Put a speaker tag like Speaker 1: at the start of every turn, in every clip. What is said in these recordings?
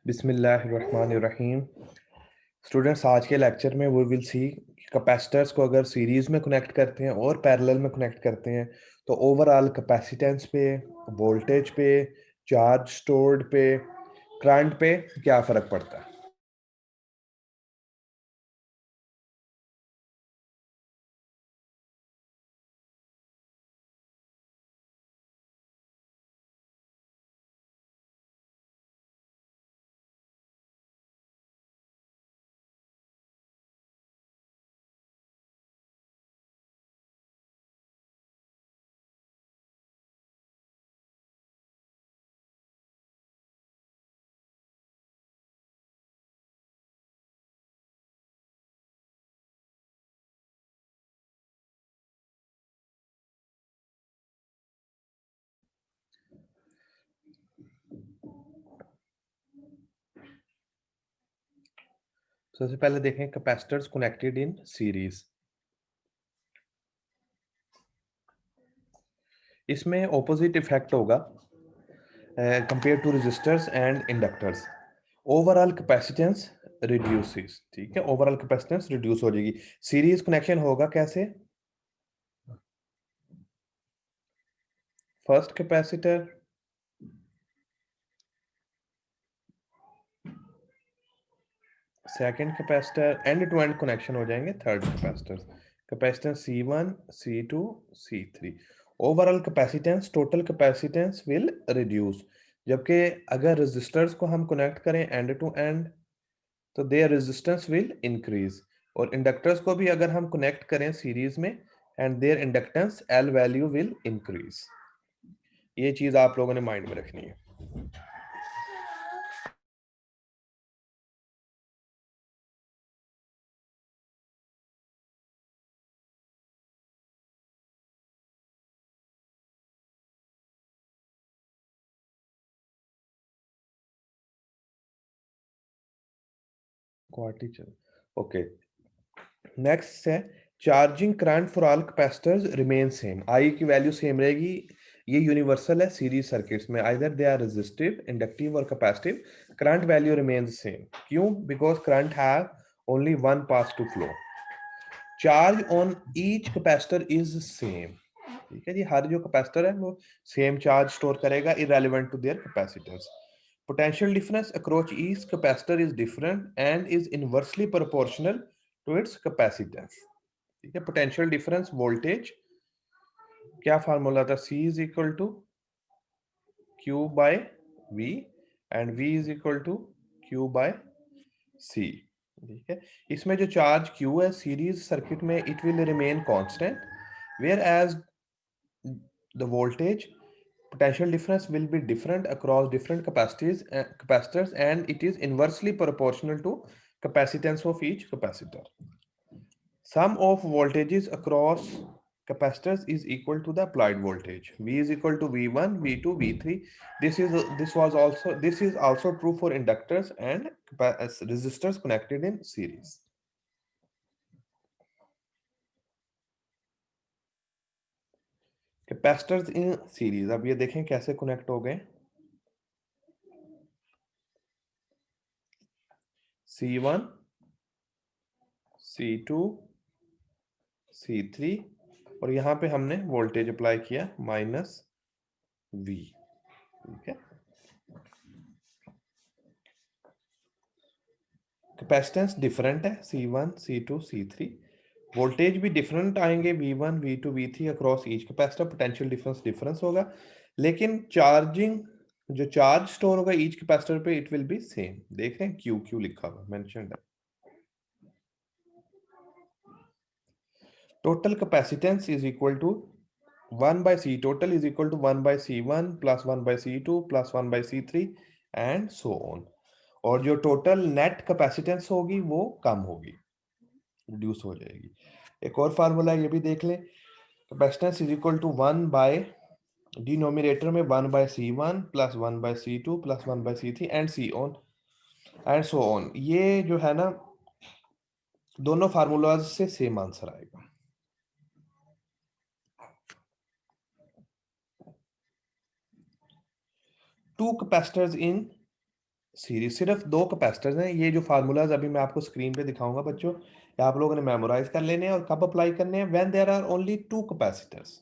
Speaker 1: बिस्मिल्लाहिर्रहमानिर्रहीम। स्टूडेंट्स, आज के लेक्चर में वी विल सी कैपेसिटर्स को अगर सीरीज में कनेक्ट करते हैं और पैरेलल में कनेक्ट करते हैं तो ओवरऑल कैपेसिटेंस पे, वोल्टेज पे, चार्ज स्टोर्ड पे, करंट पे क्या फ़र्क पड़ता है। सबसे पहले देखें कैपेसिटर्स कनेक्टेड इन सीरीज। इसमें ऑपोजिट इफेक्ट होगा compare to resistors and inductors. Overall capacitance reduces, ठीक है, ओवरऑल कैपेसिटेंस रिड्यूस हो जाएगी। सीरीज कनेक्शन होगा कैसे? First capacitor, second capacitor, end to end connection हो जाएंगे third capacitor. Capacitance C1, C2, C3। Overall capacitance, total capacitance will reduce. जबकि अगर रेजिस्टर्स को हम कनेक्ट करें एंड टू एंड तो देयर रेजिस्टेंस विल इंक्रीज। और इंडक्टर्स को भी अगर हम कनेक्ट करें सीरीज में and their inductance L value will increase. ये चीज आप लोगों ने माइंड में रखनी है। क्वार्टिचल, ओके। नेक्स्ट है charging current for all capacitors remain same. I की वैल्यू सेम रहेगी। ये यूनिवर्सल है सीरीज सर्किट्स में, either they are resistive, inductive और capacitive, current value remains same. क्यों? Because current have only one path to flow. Charge on each capacitor is same, ठीक है जी। हर जो कैपेसिटर है वो सेम चार्ज स्टोर करेगा irrelevant to their capacitors. Potential difference across each capacitor is different and is inversely proportional to its capacitance, ठीक है। पोटेंशियल डिफरेंस वोल्टेज, क्या फार्मूला था? C is equal to Q by V and V is equal to Q by C, ठीक है। इसमें जो charge Q है series circuit में it will remain constant, whereas the voltage potential difference will be different across different capacitors and it is inversely proportional to capacitance of each capacitor. Sum of voltages across capacitors is equal to the applied voltage. V is equal to V1, V2, V3. This is also true for inductors and resistors connected in series. Capacitors in series, अब ये देखें कैसे connect हो गए। C1, C2, C3 और यहाँ पे हमने वोल्टेज अप्लाई किया -V, ठीक है। कैपेसिटेंस डिफरेंट है C1, C2, C3। वोल्टेज भी डिफरेंट आएंगे V1, V2, V3 across each capacitor. Potential difference होगा, लेकिन चार्जिंग जो चार्ज स्टोर होगा ईच कैपेसिटर पे इट विल बी सेम। देख रहे हैं क्यू लिखा हुआ मेंशन्ड है। Total capacitance is equal to 1/C, total is equal to 1/C1 plus 1/C2 plus 1/C3 and so on. और जो टोटल नेट कैपेसिटेंस होगी वो कम होगी, रिड्यूस हो जाएगी। एक और फार्मूला ये भी देख लें, capacitance is equal to 1 by denominator में 1/C1 plus 1/C2 plus 1/C3 and so on and so on. ये जो है ना, दोनों फार्मूलाज से सेम आंसर आएगा। Two capacitors in सीरीज सिर्फ दो कैपेसिटर्स हैं। ये जो फार्मूलाज अभी मैं आपको स्क्रीन पे दिखाऊंगा बच्चों, ये आप लोगों ने मेमोराइज कर लेने हैं और कब अप्लाई करने हैं, when there are only two capacitors.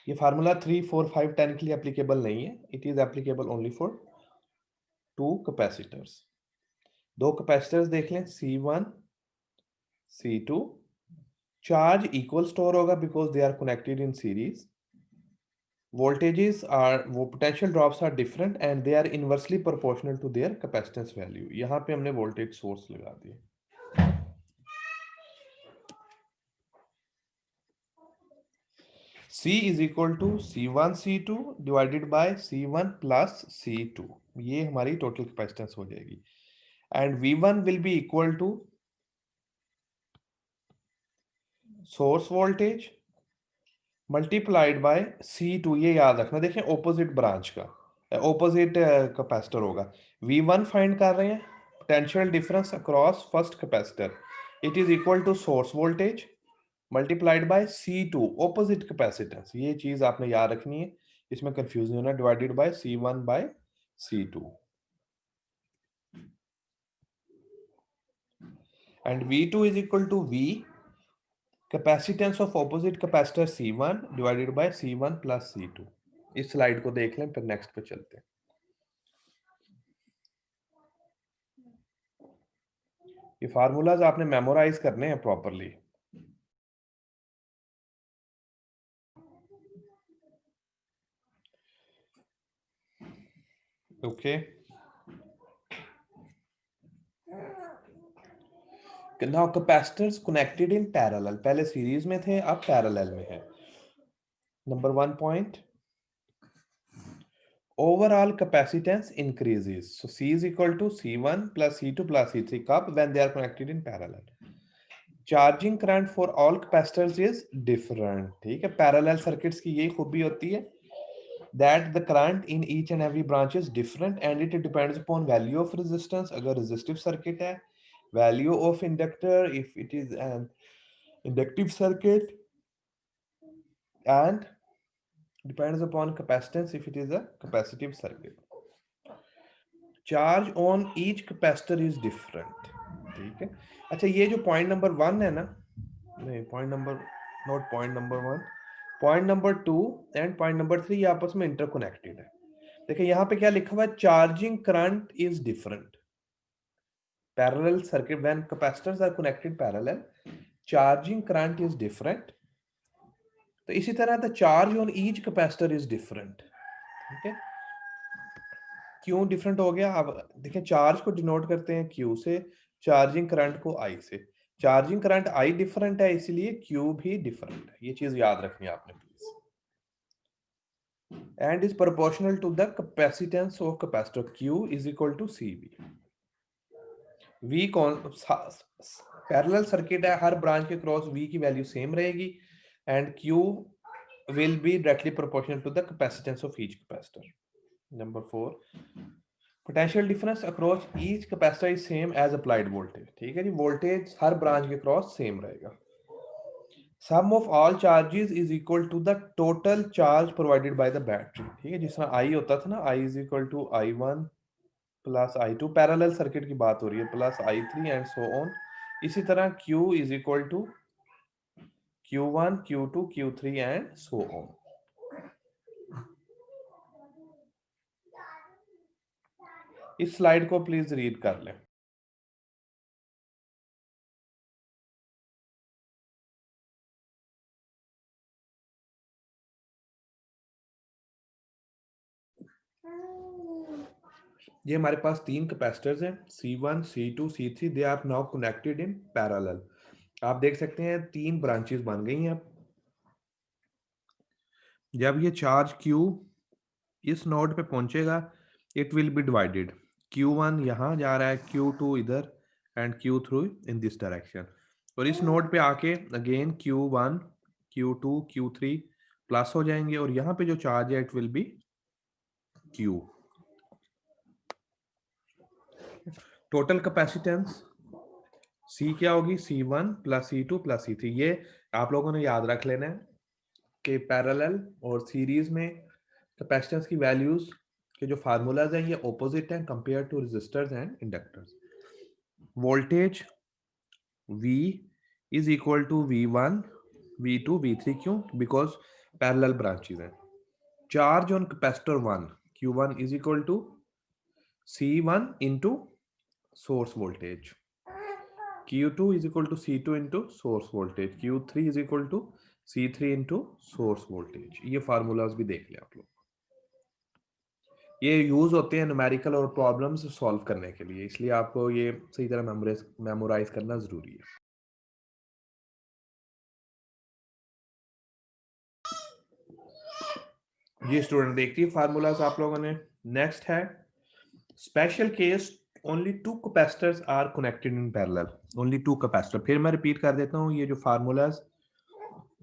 Speaker 1: ये फार्मूला 3, 4, 5, 10 के लिए एप्लीकेबल नहीं है, it is applicable only for two capacitors. दो कैपेसिटर्स देख लें, C1 C2, charge equal store होगा because they are connected in series, voltages are वो potential drops are different and they are inversely proportional to their capacitance value। यहाँ पे हमने voltage source लगा दिया। C is equal to C1 C2 divided by C1 plus C2, ये हमारी total capacitance हो जाएगी। and V1 will be equal to source voltage multiplied by C2, ये याद रखना। देखें ऑपोजिट ब्रांच का, ऑपोजिट कैपेसिटर होगा। V1 फाइंड कर रहे हैं, potential difference across first capacitor, it is equal to source voltage multiplied by C2 opposite capacitance. ये चीज आपने याद रखनी है, इसमें कंफ्यूजन होना, divided by C1 by C2 and V2 is equal to V capacitance of opposite capacitor C1 divided by C1 plus C2। इस slide को देख लें, फिर नेक्स्ट पे चलते हैं। ये फार्मूलाज आपने मेमोराइज करने हैं properly. Okay, now capacitors connected in parallel, पहले सीरीज में थे अब पैरेलल में है। Number 1 point, overall capacitance increases, so C is equal to C1 plus C2 plus C3 cup when they are connected in parallel। charging current for all capacitors is different, ठीक है। parallel circuits की यही खूबी होती है that the current in each and every branch is different and it depends upon value of resistance, अगर resistive circuit है, value of inductor if it is an inductive circuit, and depends upon capacitance if it is a capacitive circuit। charge on each capacitor is different, ठीक है। अच्छा, ये जो point number 1 है ना, नहीं point number, not point number 1, point number 2 and point number 3 ये आपस में इंटरकनेक्टेड है। देखिए यहाँ पे क्या लिखा हुआ है, charging current is different parallel circuit when capacitors are connected parallel, charging current is different। तो इसी तरह the charge on each capacitor is different, ठीक है। क्यों डिफरेंट हो गया, अब देखें, चार्ज को डिनोट करते हैं Q से, चार्जिंग करंट को I से। चार्जिंग करंट I डिफरेंट है इसलिए Q भी डिफरेंट है, ये चीज याद रखनी है आपने please. And is proportional to the capacitance of capacitor, Q is equal to CV। V कौन, पैरेलल सर्किट है, हर ब्रांच के क्रॉस V की वैल्यू सेम रहेगी and Q will be directly proportional to the capacitance of each capacitor। Number 4, potential difference across each capacitor is same as applied voltage, ठीक है जी, voltage हर branch के cross same रहेगा। sum of all charges is equal to the total charge provided by the battery, ठीक है। जिस तरह I होता था ना, I is equal to I1 plus I2, parallel circuit की बात हो रही है, plus I3 and so on. इसी तरह Q is equal to Q1 Q2 Q3 and so on. इस स्लाइड को प्लीज रीड कर लें। ये हमारे पास तीन कैपेसिटर्स हैं, C1 C2 C3, they are now connected in parallel. आप देख सकते हैं तीन ब्रांचेस बन गई हैं। जब ये चार्ज Q इस नोड पे पहुंचेगा, it will B divided, Q1 यहाँ जा रहा है, Q2 इधर and Q3 in this direction, और इस नोड पे आके again Q1 Q2 Q3 plus हो जाएंगे और यहाँ पे जो चार्ज है it will B Q। Total capacitance C क्या होगी, C1 plus C2 plus C3। ये आप लोगों ने याद रख लेना है कि पैरेलल और सीरीज में कैपेसिटेंस की वैल्यूज कि जो फार्मूलाज हैं ये ऑपोजिट हैं compare to resistors and inductors. Voltage V is equal to V1 V2 V3, क्यों? बिकॉज पैरेलल ब्रांचेस हैं। Charge on capacitor 1 Q1 is equal to C1 into source voltage, Q2 is equal to C2 into source voltage, Q3 is equal to C3 into source voltage। ये formulas भी देख लें आप लोग, ये use होते हैं न्यूमेरिकल और प्रॉब्लम्स सॉल्व करने के लिए, इसलिए आपको ये सही तरह मेमोराइज करना जरूरी है। ये स्टूडेंट देखिए फार्मूलाज आप लोगों ने। नेक्स्ट है special case, only two capacitors are connected in parallel, only two capacitor. फिर मैं रिपीट कर देता हूँ, ये जो फार्मूलाज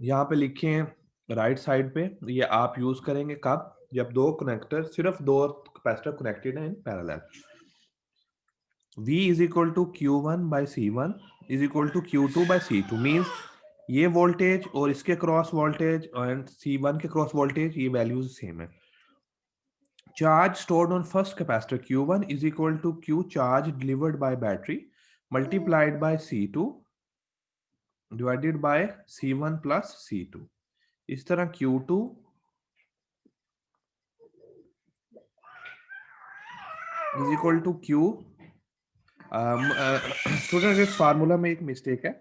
Speaker 1: यहाँ पे लिखे हैं राइट साइड पे, ये आप यूज करेंगे कब? जब दो कनेक्टर, सिर्फ दो कैपेसिटर कनेक्टेड है in parallel. V is equal to Q1 by C1 is equal to Q2 by C2, means ये वोल्टेज और इसके क्रॉस वोल्टेज एंड C1 के क्रॉस वोल्टेज, ये वैल्यूज सेम है। Charge stored on first capacitor Q1 is equal to Q charge delivered by battery multiplied by C2 divided by C1 plus C2। इस तरह Q2 is equal to Q। Student इस formula में एक mistake है,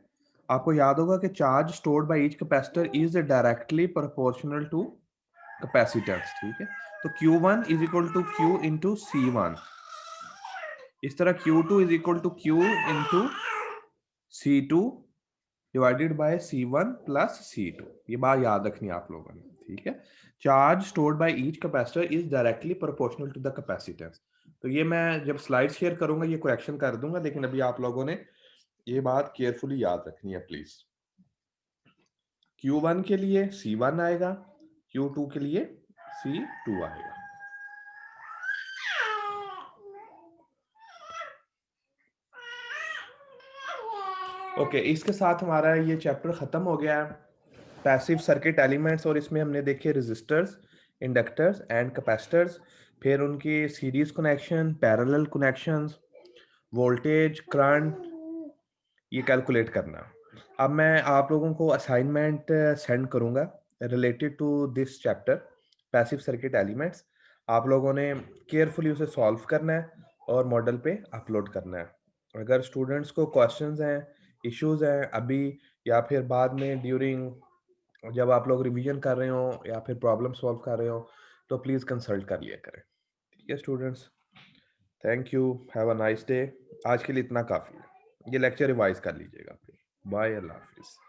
Speaker 1: आपको याद होगा कि charge stored by each capacitor is directly proportional to capacitance, ठीक है? तो Q1 is equal to Q into C1, इस तरह Q2 is equal to Q into C2 divided by C1 plus C2। ये बात याद रखनी है आप लोगों ने, ठीक है? Charge stored by each capacitor is directly proportional to the capacitance. तो ये मैं जब स्लाइड शेयर करूंगा ये करेक्शन कर दूंगा, लेकिन अभी आप लोगों ने ये बात केयरफुली याद रखनी है प्लीज। Q1 के लिए C1 आएगा, Q2 के लिए C2 आएगा। ओके, इसके साथ हमारा ये चैप्टर खत्म हो गया है, पैसिव सर्किट एलिमेंट्स, और इसमें हमने देखे रेजिस्टर्स, इंडक्टर्स एंड कैपेसिटर्स, फिर उनके series connection, parallel connections, voltage, current, ये कैलकुलेट करना। अब मैं आप लोगों को असाइनमेंट सेंड करूंगा related to this chapter passive circuit elements. आप लोगों ने केयरफुली उसे सॉल्व करना है और मॉडल पे अपलोड करना है। अगर स्टूडेंट्स को क्वेश्चंस हैं, इश्यूज हैं अभी या फिर बाद में ड्यूरिंग जब आप लोग रिवीजन कर रहे हो या फिर प्रॉब्लम सॉल्व कर रहे हो, तो प्लीज़ कंसल्ट कर लिया करें, ठीक है students? Thank you, have a nice day. आज के लिए इतना काफ़ी है, ये लेक्चर रिवाइज कर लीजिएगा। बाय, अल्लाह हाफिज़।